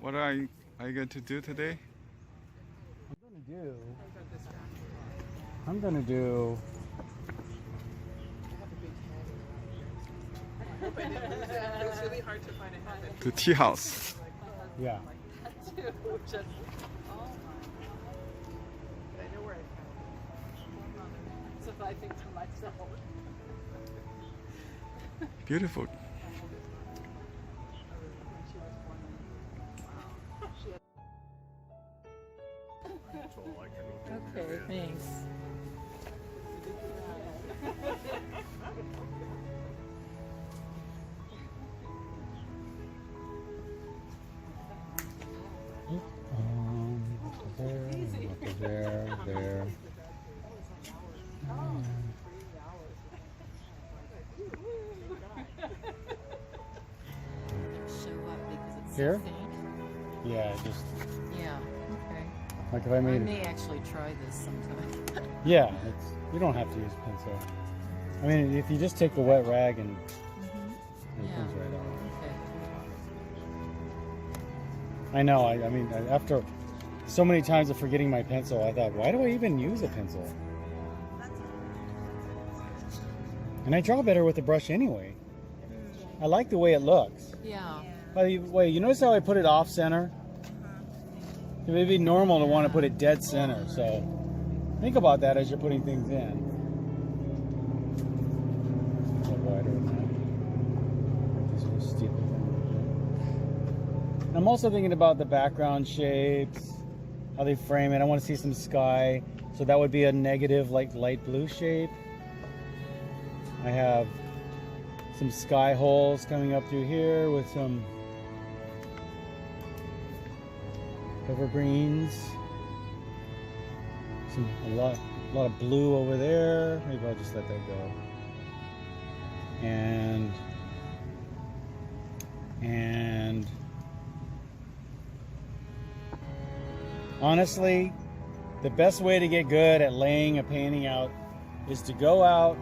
What are you going to do today? I'm gonna do It's really hard to find a habit. The tea house. yeah. But I know where I found it. So if I think to myself. Beautiful. Okay, thanks. There. Show up because it's Here? so faint. Yeah, just Yeah. Okay. like if I I made may actually try this sometime. yeah, you don't have to use pencil. I mean, if you just take a wet rag and it Yeah. comes right out. Okay. I know. I mean, after so many times of forgetting my pencil, I thought, why do I even use a pencil? And I draw better with a brush anyway. I like the way it looks. Yeah. By the way, you notice how I put it off center? It would be normal to want to put it dead center. So think about that as you're putting things in. A little wider than that. These little steeple things. I'm also thinking about the background shapes, how they frame it. I want to see some sky. So that would be a negative, like light blue shape. I have some sky holes coming up through here with some evergreens. A lot of blue over there. Maybe I'll just let that go. And honestly, the best way to get good at laying a painting out is to go out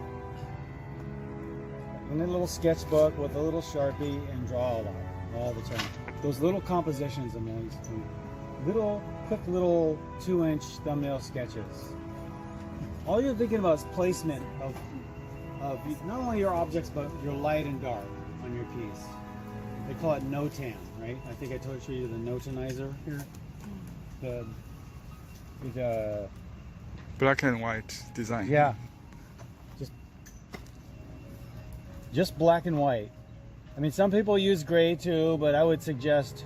in a little sketchbook with a little Sharpie and draw a lot all the time. Those little compositions and those quick little 2-inch thumbnail sketches. All you're thinking about is placement of not only your objects but your light and dark on your piece. They call it no-tan, right? I think I told you the no-tanizer here. The Black and white design. yeah. Just black and white. I mean, some people use gray too, but I would suggest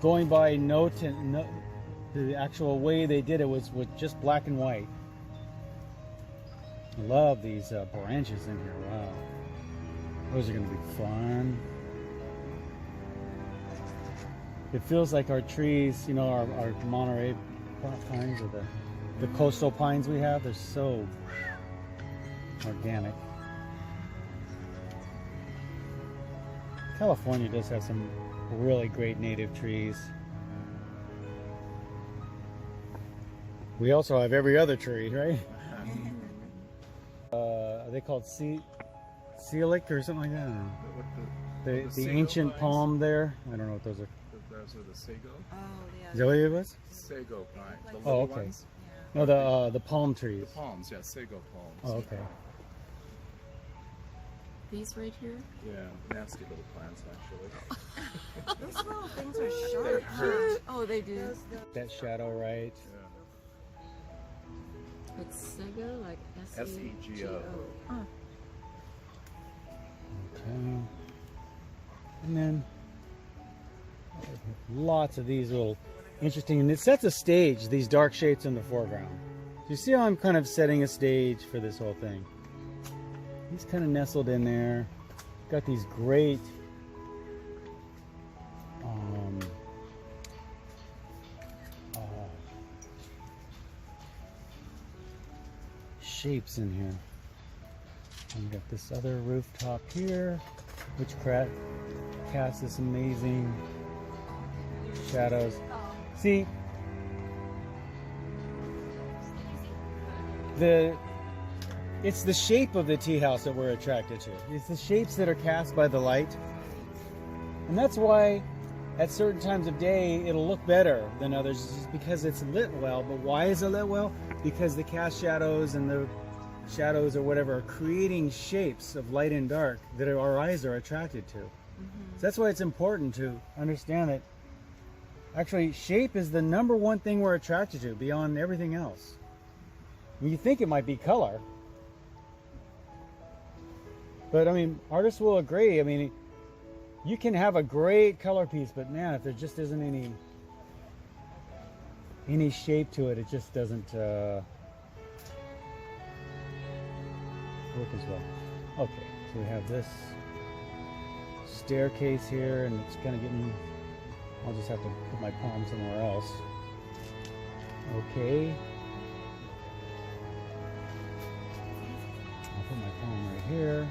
going by the actual way they did it was with just black and white. I love these branches in here. Wow, those are going to be fun. It feels like our trees, you know, our Monterey pines or the coastal pines we have. They're so organic. California does have some really great native trees. We also have every other tree, right? Are they called Celic or something like that? I don't know. The ancient palm there. I don't know what those are. Those are the sago. Oh, yeah. Is that what it was? Sago pine. The Oh, little okay. ones. No, the palm trees. The palms, yeah, sago palms. Oh, okay. These right here? Yeah, nasty little plants actually. Those little things are They sharp. hurt. Oh, they do. That shadow, right? Yeah. It's Sego, like S-E-G-O. Oh. Okay. And then lots of these little interesting, and it sets a stage, these dark shapes in the foreground. Do you see how I'm kind of setting a stage for this whole thing? He's kind of nestled in there. Got these great shapes in here. And we got this other rooftop here, which casts this amazing shadows. See, it's the shape of the tea house that we're attracted to. It's the shapes that are cast by the light. And that's why at certain times of day it'll look better than others, just because it's lit well. But why is it lit well? Because the cast shadows and the shadows or whatever are creating shapes of light and dark that our eyes are attracted to. So that's why it's important to understand that actually shape is the #1 thing we're attracted to beyond everything else. You think it might be color, but I mean, artists will agree. I mean, you can have a great color piece, but man, if there just isn't any shape to it, it just doesn't work as well. Okay, so we have this staircase here, and it's kind of getting, I'll just have to put my palm somewhere else. Okay. I'll put my palm right here.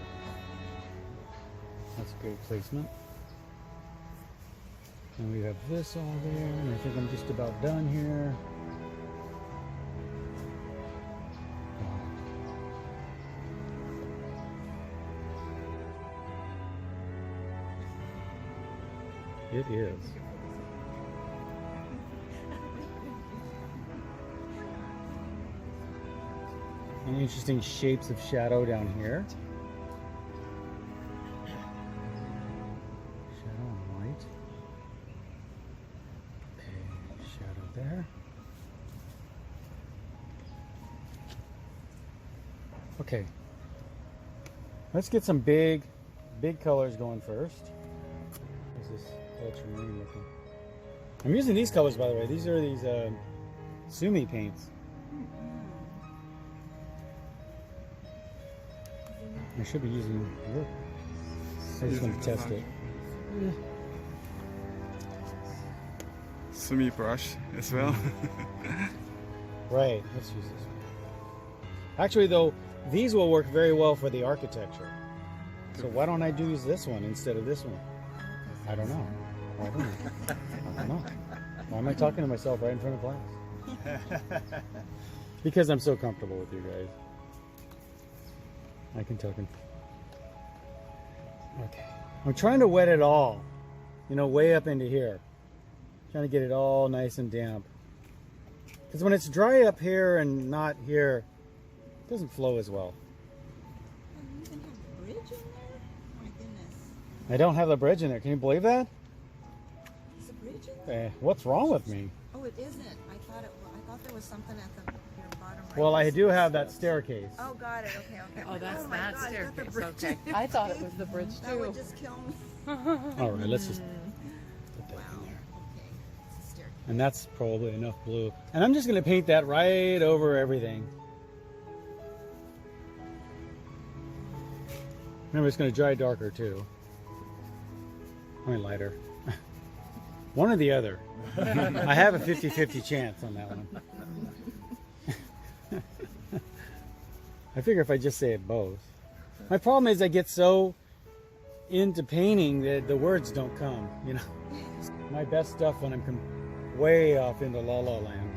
That's a great placement. And we have this all there, and I think I'm just about done here. It is. And interesting shapes of shadow down here. Shadow and light. Okay, shadow there. Okay. Let's get some big colors going first. What's this? Ultramarine looking. I'm using these colors, by the way. These are these Sumi paints. I should be using. Look, I just want to test it. Sumi brush as well. Right. Let's use this one. Actually, though, these will work very well for the architecture. So why don't I use this one instead of this one? I don't know. I don't know. Why am I talking to myself right in front of class? Because I'm so comfortable with you guys. I can talk. Okay. I'm trying to wet it all. You know, way up into here. Trying to get it all nice and damp. Because when it's dry up here and not here, it doesn't flow as well. Oh, you even have a bridge in there? My goodness. I don't have the bridge in there. Can you believe that? Is a bridge in there? What's wrong with me? Oh, it isn't. I thought there was something at your bottom right. Well, I do have that staircase. Oh, got it. Okay. Oh, that's my that God, is that the staircase. bridge? Okay. I thought it was the bridge That would too. just kill me. All right, let's just put that Wow. in there. Okay. It's a staircase. And that's probably enough blue. And I'm just going to paint that right over everything. Remember, it's going to dry darker too. I mean, lighter. One or the other. I have a 50-50 chance on that one. I figure if I just say it both. My problem is I get so into painting that the words don't come, you know. My best stuff when I'm way off into la la land.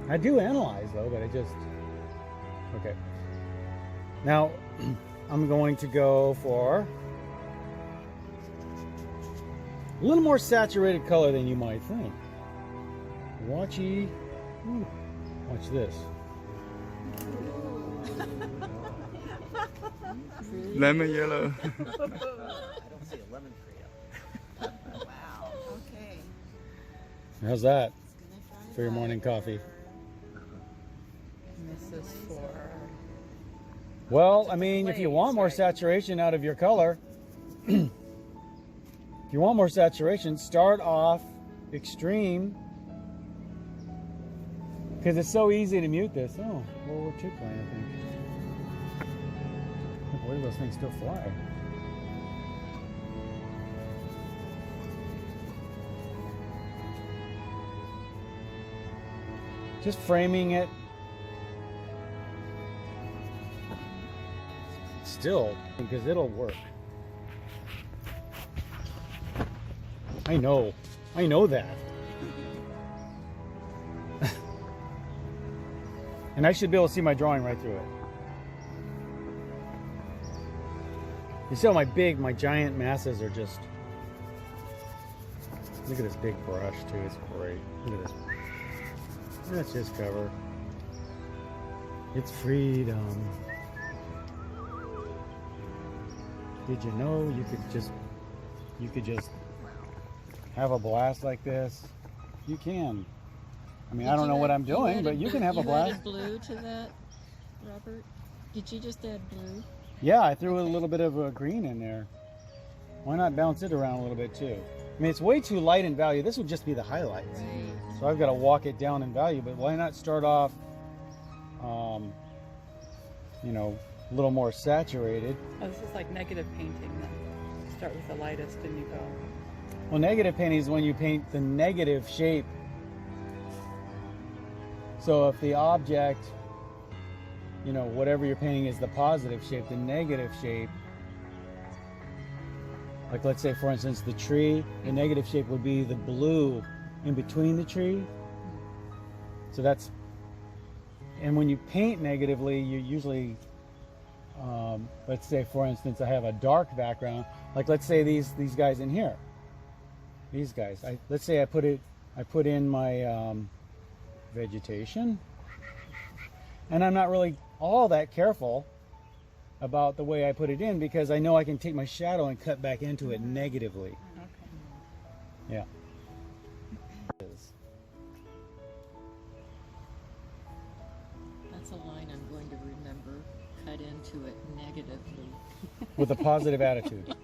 I do analyze though, but I just... Okay. Now, I'm going to go for a little more saturated color than you might think. Watch this. Lemon yellow. I don't see a lemon tree up. Wow. Okay. How's that It's gonna dry for your morning coffee? This is for. Well, I mean, if you want more saturation out of your color, if you want more saturation, start off extreme. Because it's so easy to mute this. Oh, well, we're too plain, I think. Where do those things still fly? Just framing it. Still, because it'll work. I know that. And I should be able to see my drawing right through it. You see how my giant masses are just, look at this big brush too, it's great. Look at this. That's just cover. It's freedom. Did you know you could just have a blast like this? You can. I mean, I don't know what I'm doing, but you can have a blast. You added blue to that, Robert? Did you just add blue? Yeah, I threw a little bit of a green in there. Why not bounce it around a little bit too? I mean, it's way too light in value. This would just be the highlights. Right. So I've got to walk it down in value, but why not start off, you know, a little more saturated? Oh, this is like negative painting then. Start with the lightest and you go. Well, negative painting is when you paint the negative shape. So if the object, you know, whatever you're painting is the positive shape, the negative shape, like let's say for instance the tree, the negative shape would be the blue in between the tree. So that's, and when you paint negatively, you usually, let's say for instance I have a dark background, like let's say these guys in here, these guys, let's say I put in my vegetation, and I'm not really all that careful about the way I put it in because I know I can take my shadow and cut back into it negatively. Okay. Yeah. That's a line I'm going to remember. Cut into it negatively. With a positive attitude.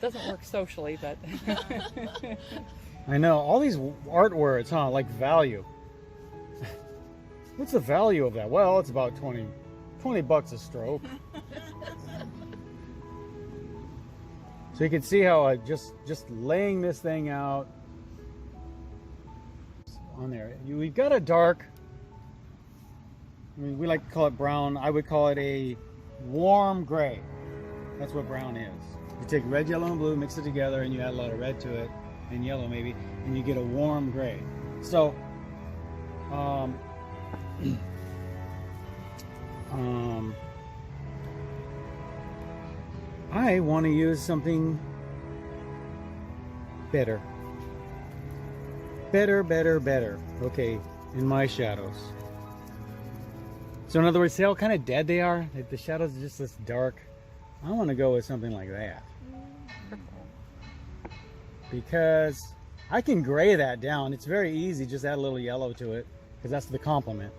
Doesn't work socially, but I know, all these art words, huh? Like value. What's the value of that? Well, it's about 20 bucks a stroke. So you can see how I just laying this thing out on there. We've got a dark, I mean, we like to call it brown. I would call it a warm gray. That's what brown is. You take red, yellow, and blue, mix it together, and you add a lot of red to it, and yellow maybe, and you get a warm gray. So, I want to use something better. Better. Okay, in my shadows. So in other words, see how kind of dead they are? Like the shadows are just this dark. I want to go with something like that. Because I can gray that down. It's very easy, just add a little yellow to it, because that's the complement.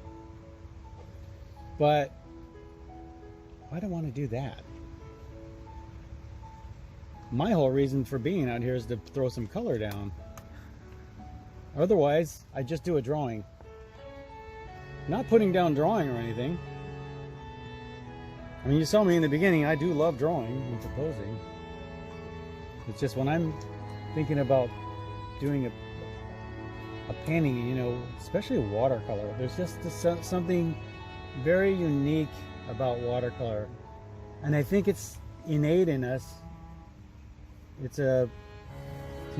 But why do I want to do that? My whole reason for being out here is to throw some color down. Otherwise, I just do a drawing. Not putting down drawing or anything. I mean, you saw me in the beginning, I do love drawing and composing. It's just when I'm thinking about doing a painting, you know, especially watercolor, there's just something very unique about watercolor. And I think it's innate in us. It's an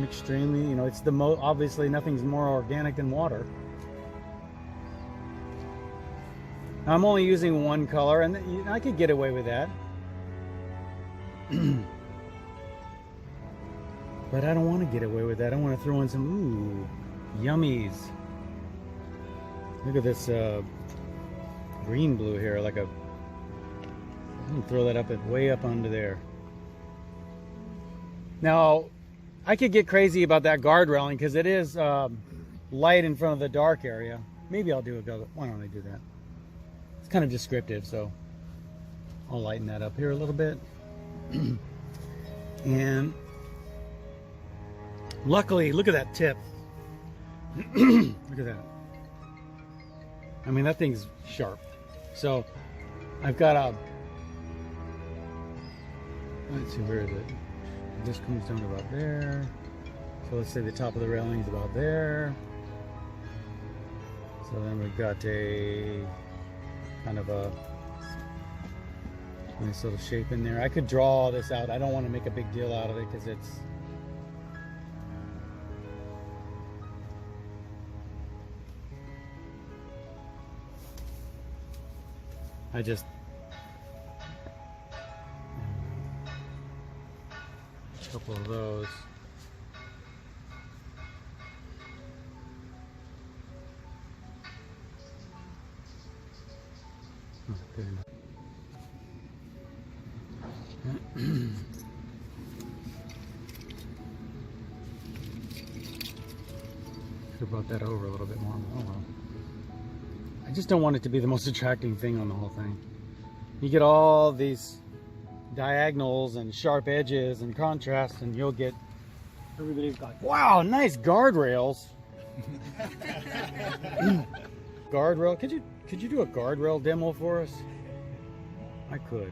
extremely, you know, it's the most, obviously nothing's more organic than water. I'm only using one color, and I could get away with that. But I don't want to get away with that. I want to throw in some, yummies. Look at this green blue here, like I'm gonna throw that up way up under there. Now, I could get crazy about that guard railing because it is light in front of the dark area. Maybe I'll do why don't I do that? It's kind of descriptive, so I'll lighten that up here a little bit. And luckily, look at that tip. Look at that. I mean, that thing's sharp. So I've got a, let's see, where is it? This comes down to about there. So let's say the top of the railing is about there. So then we've got a kind of a nice little shape in there. I could draw all this out. I don't want to make a big deal out of it because it's, couple of those. Okay. Could have brought that over a little bit more. Oh well. I just don't want it to be the most attracting thing on the whole thing. You get all these diagonals and sharp edges and contrast, and you'll get everybody's like, wow, nice guardrails. Guardrail, could you do a guardrail demo for us? I could.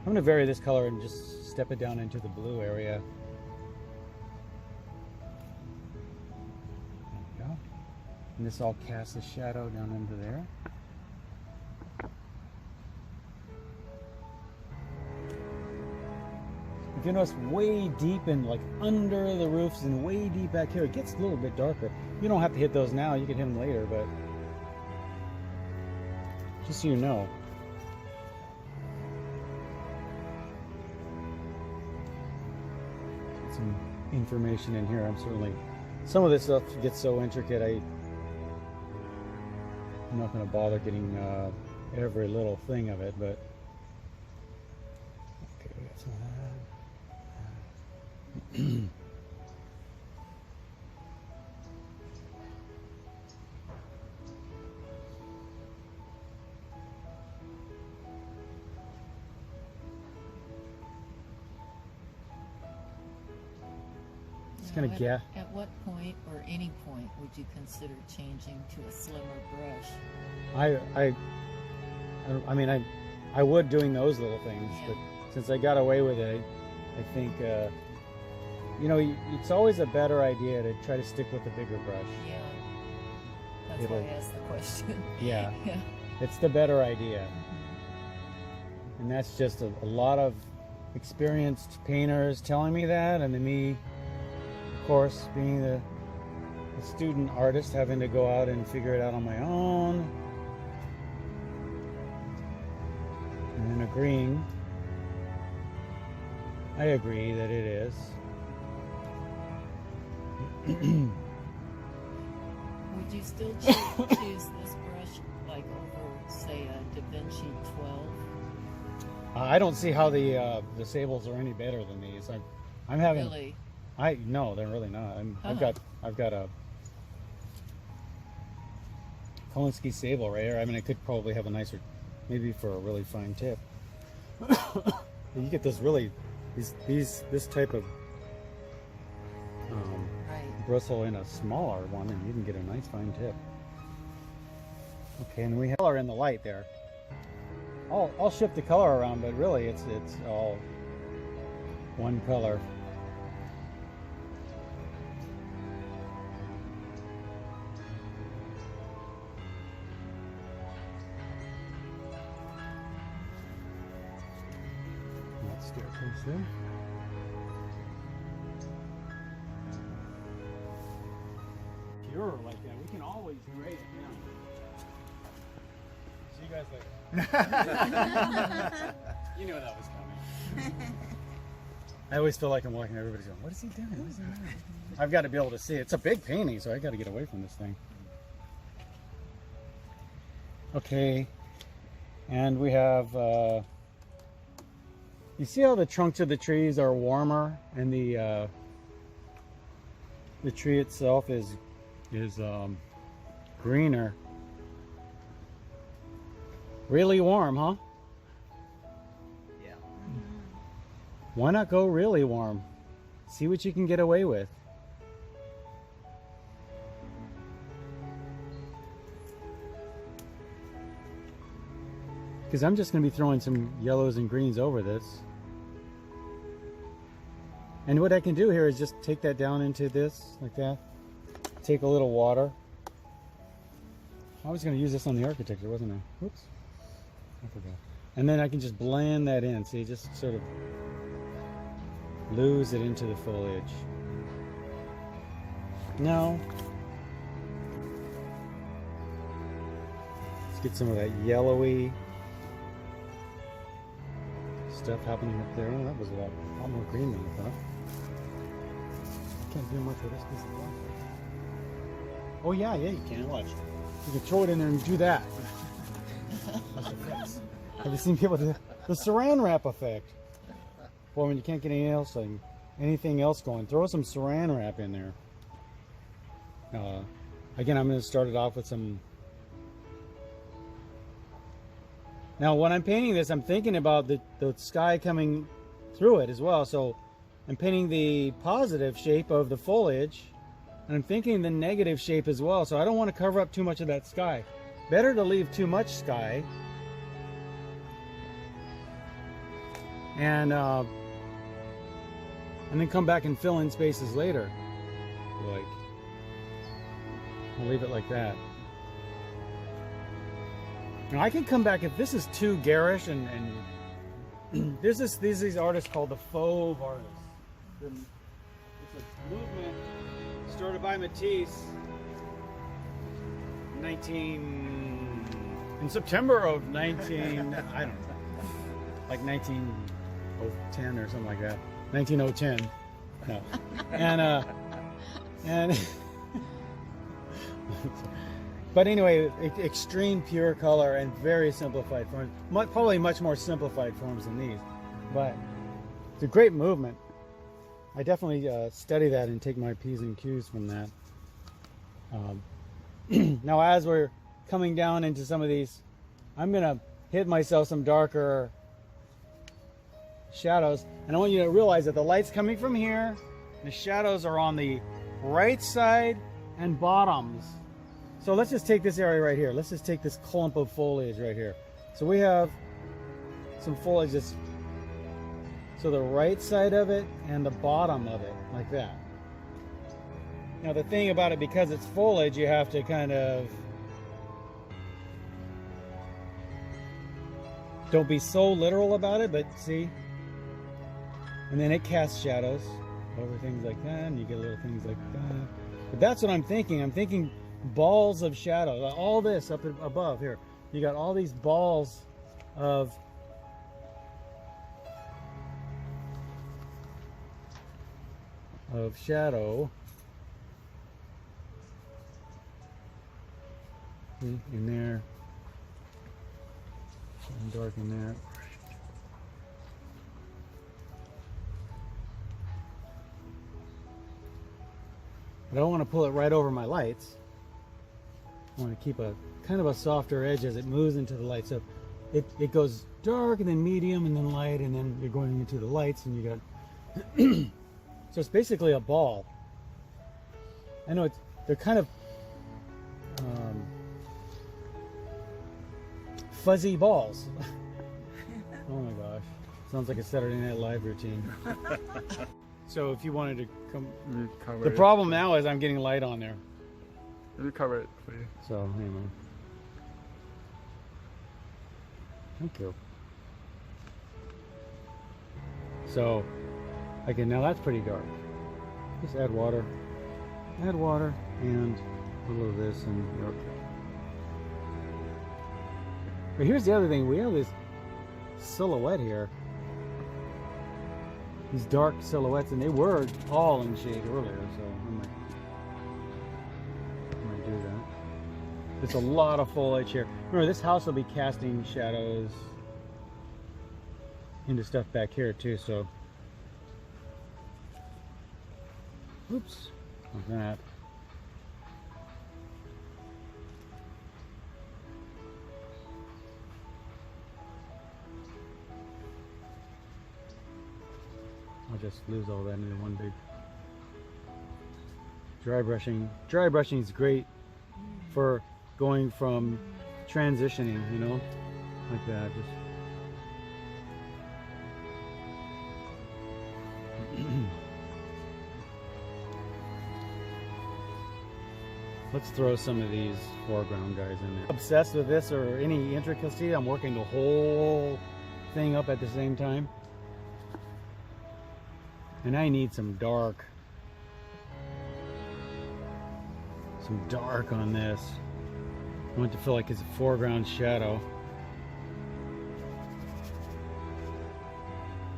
I'm gonna vary this color and just step it down into the blue area. There we go. And this all casts a shadow down into there. If you notice, way deep in, like under the roofs and way deep back here, it gets a little bit darker. You don't have to hit those now, you can hit them later, but just so you know. Get some information in here. I'm certainly, some of this stuff gets so intricate, I'm not going to bother getting every little thing of it, but okay, we got some of that. It's gonna get. At what point or any point would you consider changing to a slimmer brush? I mean, I would doing those little things, Yeah. but since I got away with it, I think you know, it's always a better idea to try to stick with the bigger brush. Yeah, that's why I asked the question. Yeah, Yeah. it's the better idea, and that's just a lot of experienced painters telling me that, and then me, of course, being the student artist, having to go out and figure it out on my own, and then agreeing. I agree that it is. Would you still choose this brush like over, say, a Da Vinci 12? I don't see how the Sables are any better than these. I'm having. Really? No, they're really not. I've got a Kolinsky Sable right here. I mean, I could probably have a nicer, maybe for a really fine tip. You get this really, this type of Right. bristle in a smaller one, and you can get a nice fine tip. Okay, and we have color in the light there. I'll shift the color around, but really it's all one color. That staircase there. Pure like that, we can always grade it down. See you guys later. You knew that was coming. I always feel like I'm walking, everybody's going, what is he doing? What is he doing? I've got to be able to see it. It's a big painting, so I got to get away from this thing. Okay, and we have, you see how the trunks of the trees are warmer, and the tree itself is greener. Really warm, huh? Yeah. Why not go really warm? See what you can get away with. Because I'm just going to be throwing some yellows and greens over this. And what I can do here is just take that down into this, like that. Take a little water. I was going to use this on the architecture, wasn't I? Whoops. I forgot. And then I can just blend that in. See, just sort of lose it into the foliage. Now, let's get some of that yellowy stuff happening up there. Oh, that was a lot more green than I thought. Can't do much with this piece of plastic. Oh yeah, you can. Watch. You can throw it in there and do that. That's effects. Have you seen people do the saran wrap effect? Boy, when you can't get anything else going, throw some saran wrap in there. Again, I'm going to start it off with some. Now, when I'm painting this, I'm thinking about the sky coming through it as well. So I'm painting the positive shape of the foliage, and I'm thinking the negative shape as well. So I don't want to cover up too much of that sky. Better to leave too much sky. And then come back and fill in spaces later. Like, I'll leave it like that. Now I can come back if this is too garish and there's these artists called the fauve artists. It's a movement started by Matisse in September of 19 I don't know, like 1910 or something like that. 19010. No. And but anyway, extreme pure color and very simplified forms. Probably much more simplified forms than these. But it's a great movement. I definitely study that and take my P's and Q's from that. Now as we're coming down into some of these, I'm going to hit myself some darker shadows. And I want you to realize that the light's coming from here. The shadows are on the right side and bottoms. So let's just take this area right here. Let's just take this clump of foliage right here. So we have some foliage that's, so the right side of it and the bottom of it, like that. Now the thing about it, because it's foliage, you have to kind of, don't be so literal about it, but see? And then it casts shadows over things like that, and you get little things like that. But that's what I'm thinking. I'm thinking balls of shadow. All this up above here. You got all these balls of shadow in there. And dark in there. I don't want to pull it right over my lights. I want to keep a kind of a softer edge as it moves into the light. So it goes dark and then medium and then light, and then you're going into the lights and you got so it's basically a ball. I know they're kind of fuzzy balls. Oh my gosh. Sounds like a Saturday Night Live routine. So if you wanted to come, the problem now is I'm getting light on there. Let me cover it for you. So anyway, thank you. So again, now that's pretty dark. Just add water, and a little of this, and you're okay. But here's the other thing: we have this silhouette here. These dark silhouettes, and they were all in shade earlier, so I might do that. There's a lot of foliage here. Remember, this house will be casting shadows into stuff back here too, so oops, like that. I'll just lose all that into one big dry brushing. Dry brushing is great for going from transitioning, you know, like that. Just let's throw some of these foreground guys in there. Obsessed with this or any intricacy, I'm working the whole thing up at the same time. And I need some dark on this. I want it to feel like it's a foreground shadow.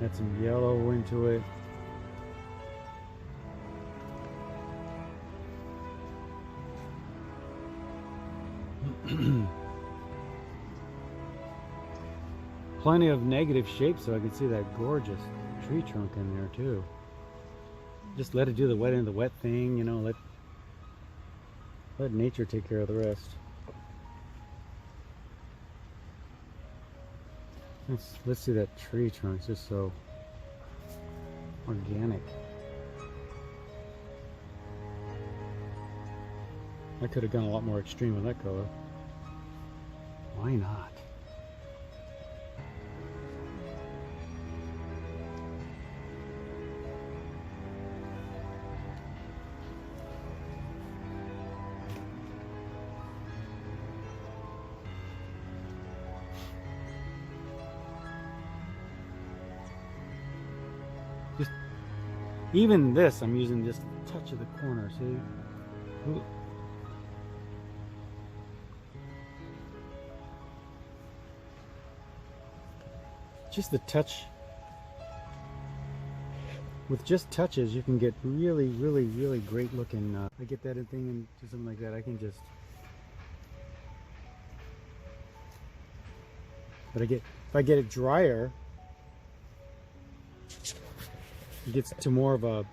Add some yellow into it. Plenty of negative shapes so I can see that gorgeous tree trunk in there too. Just let it do the wet thing, you know, let nature take care of the rest. Let's see that tree trunk. It's just so organic. I could have gone a lot more extreme with that color. Why not? Even this, I'm using just a touch of the corner, see? Ooh. Just the touch. With just touches, you can get really, really, really great looking. I get that thing into something like that. I can just. But if I get it drier, it gets to more of a,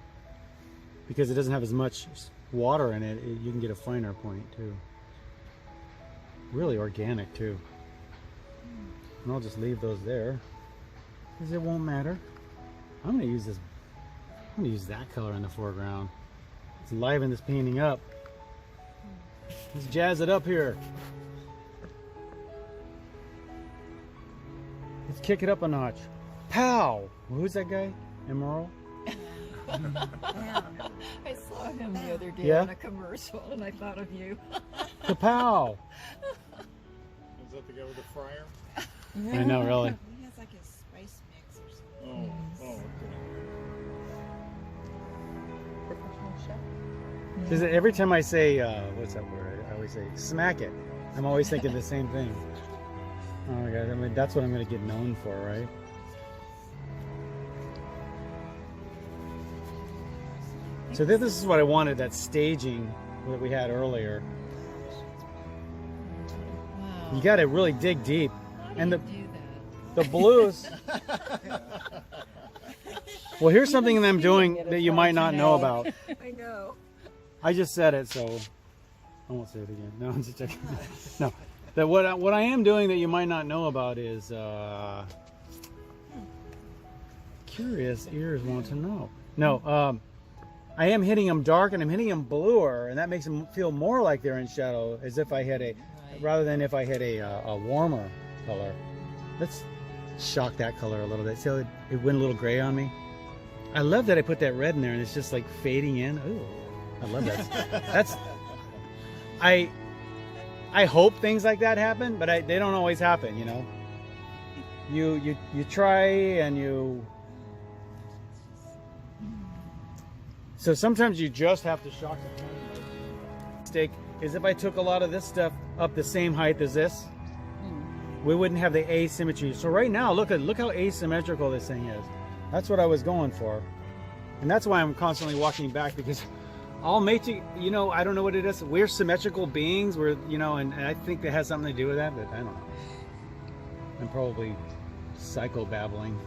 because it doesn't have as much water in it, you can get a finer point too. Really organic too. And I'll just leave those there because it won't matter. I'm gonna use this. I'm gonna use that color in the foreground. Let's liven this painting up. Let's jazz it up here. Let's kick it up a notch. Pow! Who's that guy? Emerald? I saw him the other day Yeah? on a commercial and I thought of you. Kapow! Is that the guy with the fryer? I know, really. He has like a spice mix or something. Oh, okay. Professional chef. Because every time I say, what's that word? I always say, smack it. I'm always thinking the same thing. Oh my God, I mean, that's what I'm going to get known for, right? So this is what I wanted, that staging that we had earlier. Wow. You got to really dig deep. How do And you the do that? the blues. Well, here's something that I'm doing that you might not know about. I know. I just said it, so I won't say it again. No, I'm just checking. No, that what I am doing that you might not know about is curious ears want to know. No, I am hitting them dark and I'm hitting them bluer, and that makes them feel more like they're in shadow, as if I had a, rather than if I had a warmer color. Let's shock that color a little bit. See how it went a little gray on me? I love that I put that red in there and it's just like fading in. Ooh, I love that. That's, I hope things like that happen, but they don't always happen, you know. You try and you. So sometimes you just have to shock the paint. Mistake is if I took a lot of this stuff up the same height as this, we wouldn't have the asymmetry. So right now, look how asymmetrical this thing is. That's what I was going for, and that's why I'm constantly walking back, because I'll make you know, I don't know what it is. We're symmetrical beings. We're, you know, and I think that has something to do with that, but I don't know. I'm probably psycho-babbling.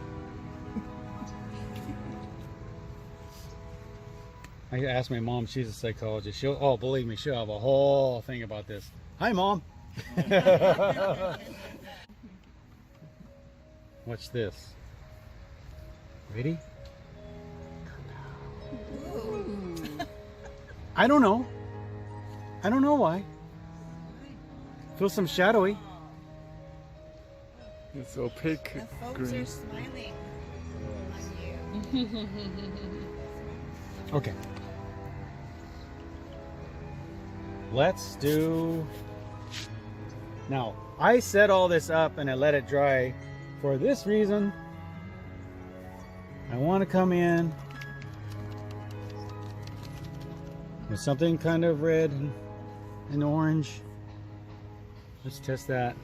I asked my mom, she's a psychologist. Oh, believe me, she'll have a whole thing about this. Hi, Mom. Watch this. Ready? I don't know. I don't know why. Feels some shadowy. It's opaque The folks green. are smiling on you. Okay. Let's do. Now, I set all this up and I let it dry for this reason. I want to come in with something kind of red and orange. Let's test that.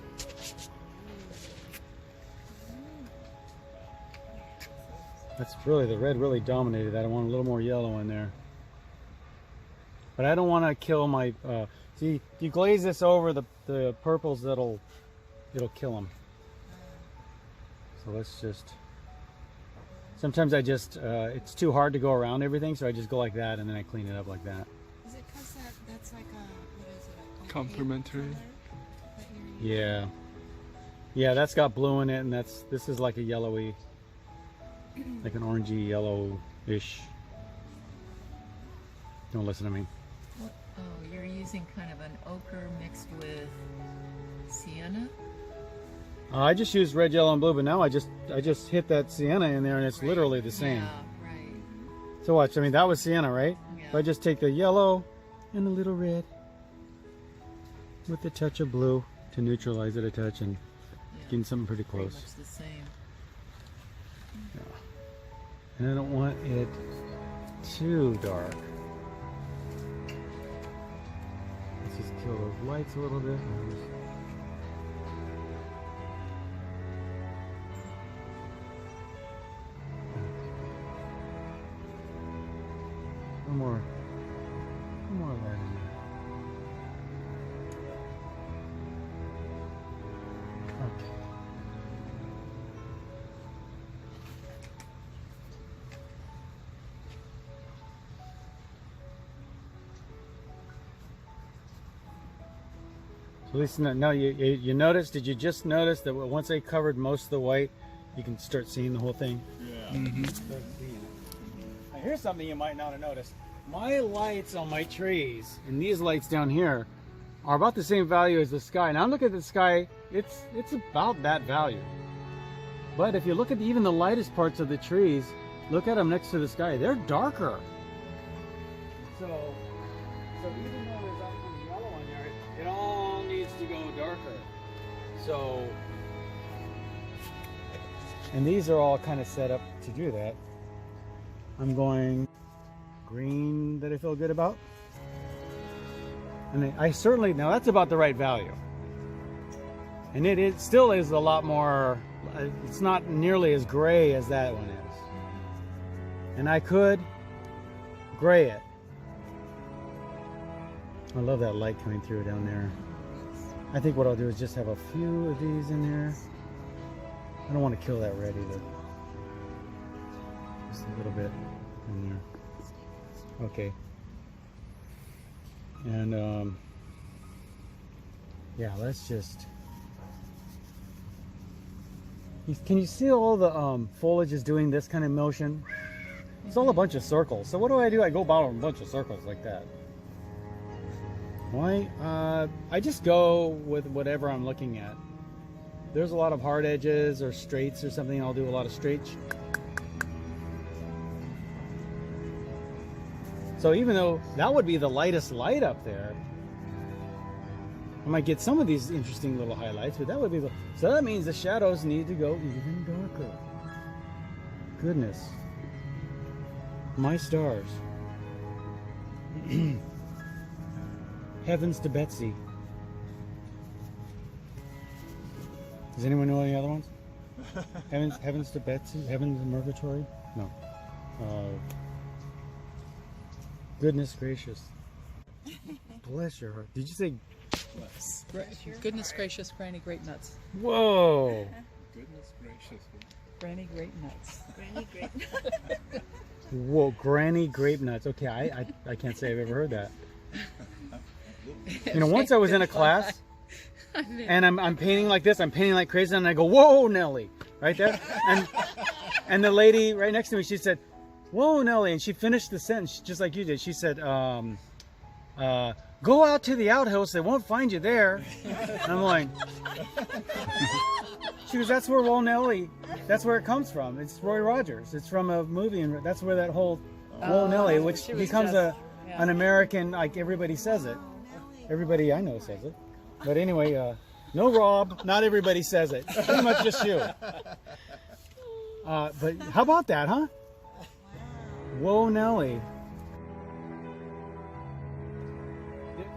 That's really, the red really dominated that. I want a little more yellow in there. But I don't want to kill my, see, if you glaze this over the purples, it'll kill them. So let's just, sometimes I just, it's too hard to go around everything, so I just go like that and then I clean it up like that. Is it because that's like a, what is it? A Complementary. color that you're using? Yeah. Yeah, that's got blue in it, and this is like a yellowy, like an orangey yellow-ish. Don't listen to me. What, oh, you're using kind of an ochre mixed with sienna? I just used red, yellow, and blue, but now I just hit that sienna in there, and it's literally the same. Yeah, right. So watch, I mean, that was sienna, right? Yeah. If I just take the yellow and a little red with a touch of blue to neutralize it a touch and getting something pretty close. Pretty much the same. Yeah. And I don't want it too dark. Let's just kill those lights a little bit. One more of that in there. Okay. So at least now you noticed, did you just notice that once they covered most of the white, you can start seeing the whole thing? Yeah. Now here's something you might not have noticed. My lights on my trees and these lights down here are about the same value as the sky. Now look at the sky, it's about that value. But if you look at even the lightest parts of the trees, look at them next to the sky, they're darker. So even though there's actually yellow in there, it all needs to go darker. So, and these are all kind of set up to do that. I'm going green that I feel good about. And I certainly, now that's about the right value. And it still is a lot more, it's not nearly as gray as that one is. And I could gray it. I love that light coming through down there. I think what I'll do is just have a few of these in there. I don't want to kill that red either. Just a little bit in there. Okay. And yeah, let's just. Can you see all the foliage is doing this kind of motion? It's all a bunch of circles. So what do? I go about a bunch of circles like that. Why? I just go with whatever I'm looking at. There's a lot of hard edges or straights or something. I'll do a lot of straights. So even though that would be the lightest light up there, I might get some of these interesting little highlights, but that would be the, so that means the shadows need to go even darker. Goodness. My stars. Heavens to Betsy. Does anyone know any other ones? Heavens to Betsy? Heavens and Murgatory? No. Goodness gracious. Bless your heart. Did you say? Goodness gracious, Granny Grape Nuts. Whoa. Goodness gracious. Granny Grape Nuts. Granny grape. Whoa, Granny Grape Nuts. Okay, I can't say I've ever heard that. You know, once I was in a class and I'm painting like this, I'm painting like crazy, and I go, whoa, Nelly, right there. And the lady right next to me, she said, whoa, Nelly, and she finished the sentence just like you did. She said, go out to the outhouse, they won't find you there. And I'm like, she goes, that's where Whoa, Nelly, that's where it comes from. It's Roy Rogers. It's from a movie, and that's where that whole Whoa, Nelly, which becomes an American, like everybody says it. Everybody I know says it. But anyway, no Rob, not everybody says it. Pretty much just you. But how about that, huh? Whoa, Nelly.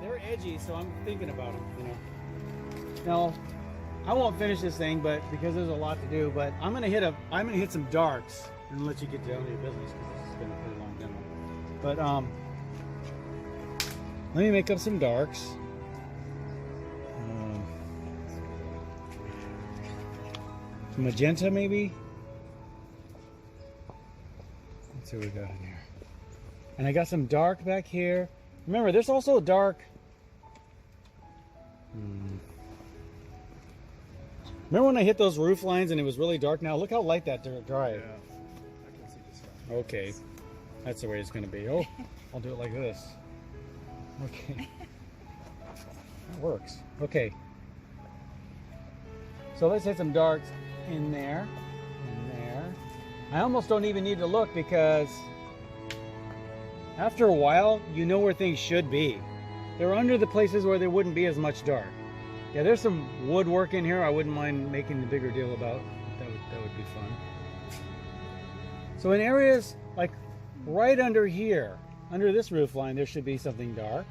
They're edgy, so I'm thinking about them, you know. Now, I won't finish this thing, but because there's a lot to do, but I'm gonna hit some darks and let you get down to your business because this has been a pretty long demo. But let me make up some darks. Magenta maybe. Let's see what we got in here. And I got some dark back here. Remember, there's also a dark. Remember when I hit those roof lines and it was really dark? Now look how light that dried. Yeah, I can see this. Okay, that's the way it's going to be. Oh, I'll do it like this. Okay, that works. Okay, so let's hit some darks in there, in there. I almost don't even need to look because after a while, you know where things should be. They're under the places where there wouldn't be as much dark. Yeah, there's some woodwork in here I wouldn't mind making a bigger deal about. That would be fun. So in areas like right under here, under this roof line, there should be something dark.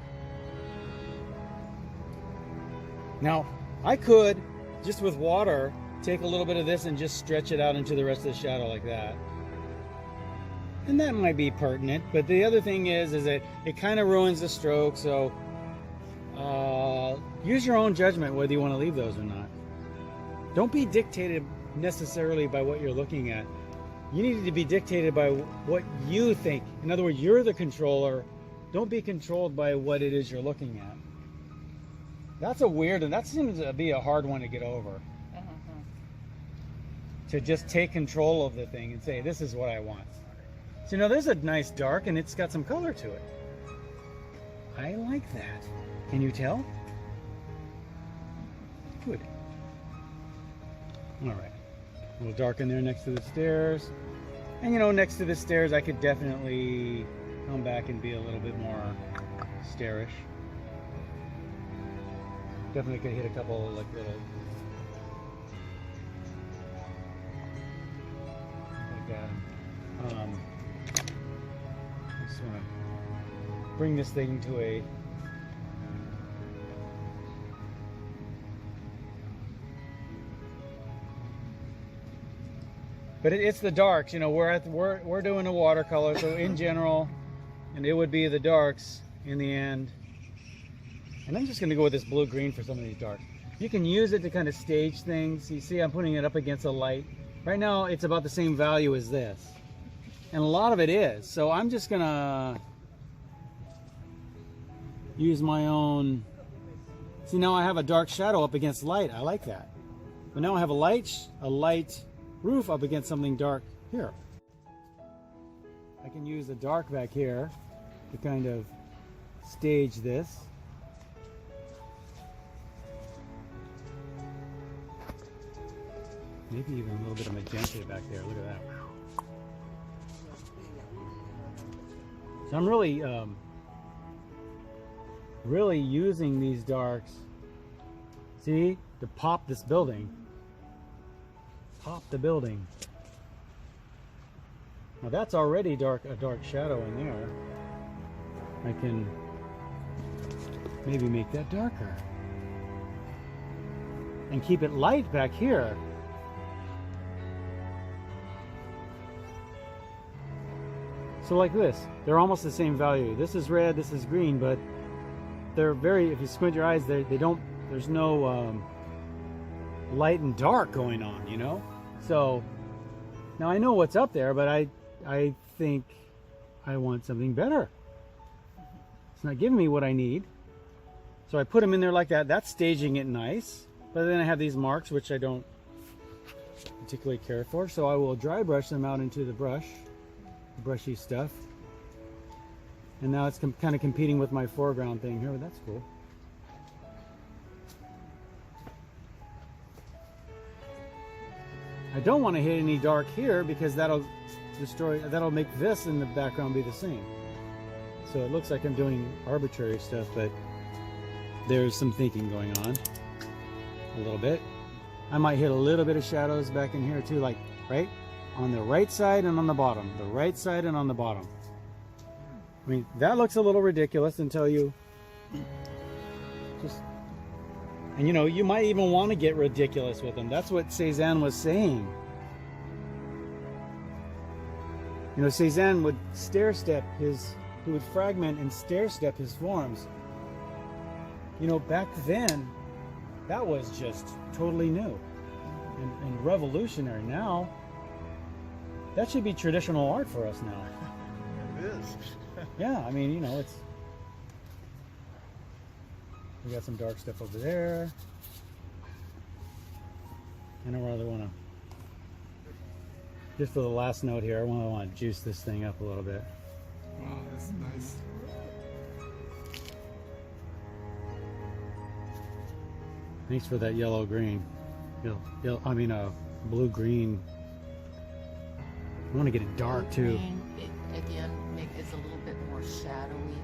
Now, I could, just with water, take a little bit of this and just stretch it out into the rest of the shadow like that. And that might be pertinent, but the other thing is that it kind of ruins the stroke, so use your own judgment whether you want to leave those or not. Don't be dictated necessarily by what you're looking at. You need to be dictated by what you think. In other words, you're the controller. Don't be controlled by what it is you're looking at. That's a weird, and that seems to be a hard one to get over. To just take control of the thing and say, this is what I want. So, there's a nice dark and it's got some color to it. I like that. Can you tell? Good. All right. A little dark in there next to the stairs. And next to the stairs, I could definitely come back and be a little bit more stairish. Definitely could hit a couple of little like that. I just want to bring this thing to a but it's the darks, we're doing a watercolor, so in general, and it would be the darks in the end. And I'm just going to go with this blue-green for some of these darks. You can use it to kind of stage things. You see I'm putting it up against a light. Right now it's about the same value as this. And a lot of it is. So I'm just going to use my own. See, now I have a dark shadow up against light. I like that. But now I have a light roof up against something dark here. I can use the dark back here to kind of stage this. Maybe even a little bit of magenta back there. Look at that. So I'm really using these darks, see, to pop this building. Pop the building. Now that's already a dark shadow in there. I can maybe make that darker. And keep it light back here. So like this, they're almost the same value. This is red, this is green, but they're very, if you squint your eyes, they don't, there's no light and dark going on, So now I know what's up there, but I think I want something better. It's not giving me what I need. So I put them in there like that. That's staging it nice. But then I have these marks, which I don't particularly care for. So I will dry brush them out into the brush. Brushy stuff, and now it's kind of competing with my foreground thing here, but that's cool. I don't want to hit any dark here because that'll make this in the background be the same. So it looks like I'm doing arbitrary stuff, but there's some thinking going on a little bit. I might hit a little bit of shadows back in here too, like right on the right side and on the bottom, the right side and on the bottom. I mean, that looks a little ridiculous until you just, and you might even want to get ridiculous with them. That's what Cézanne was saying. You know, Cézanne would he would fragment and stair-step his forms. You know, back then, that was just totally new and revolutionary. Now, that should be traditional art for us now. It is. Yeah, I mean, you know, we got some dark stuff over there. And I really want to, just for the last note here, I want to juice this thing up a little bit. Wow, that's nice. Thanks for that yellow green. Blue green. I want to get it dark too. Green, again, it's a little bit more shadowy.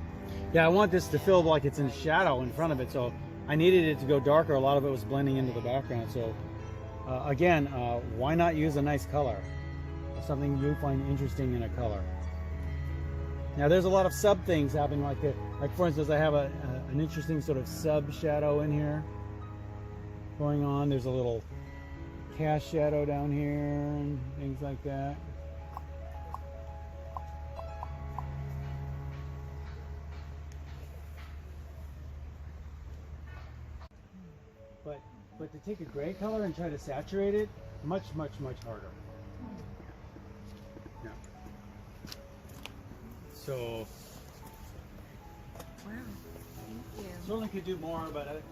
Yeah, I want this to feel like it's in shadow in front of it, so I needed it to go darker. A lot of it was blending into the background. So again, why not use a nice color? Something you find interesting in a color. Now there's a lot of sub things happening like that. Like for instance, I have an interesting sort of sub shadow in here going on. There's a little cast shadow down here and things like that. But to take a gray color and try to saturate it, much harder. Yeah. So Wow. Thank you. certainly could do more, but